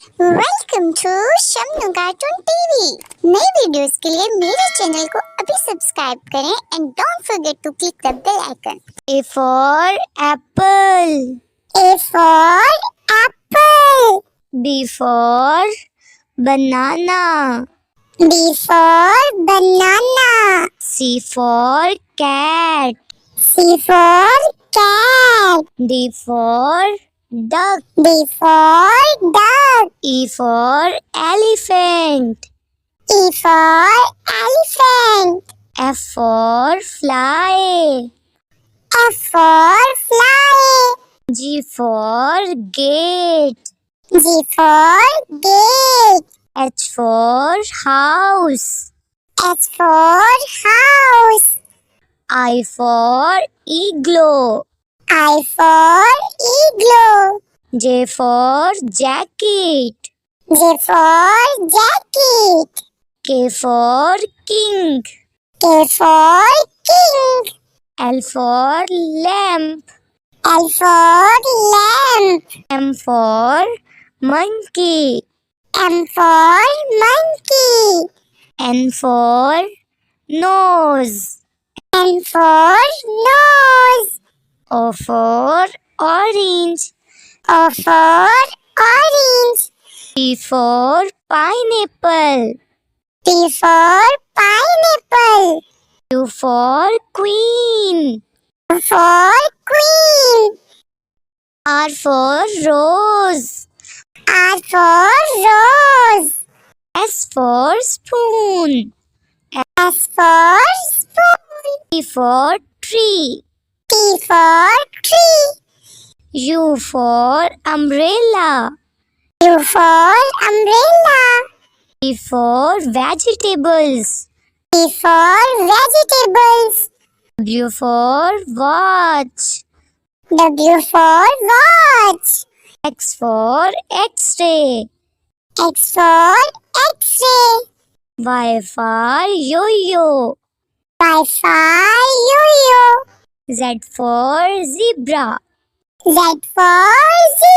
Welcome to Shamnu cartoon TV. नई videos के लिए मेरे चैनल को अभी सब्सक्राइब करें and don't forget to click the bell icon. A for apple. A for apple. B for banana. B for banana. C for cat. C for cat. D for duck. D for duck. E for elephant. E for elephant. F for fly. F for fly. G for gate. G for gate. H for house. H for house. I for igloo. I for igloo. J for jacket. J for jacket. K for king. K for king. L for lamp. L for lamp. M for monkey. M for monkey. N for nose. N for nose. O for orange. O for orange. P for pineapple. P for pineapple. Q for queen. Q for queen. R for rose. R for rose. S for spoon. S for spoon. T for tree. T for tree. U for umbrella. U for umbrella. V for vegetables. V for vegetables. W for watch. W for watch. X for X-ray. X for X-ray. Y for yo-yo. Y for yo-yo. Z for zebra. Z for zebra.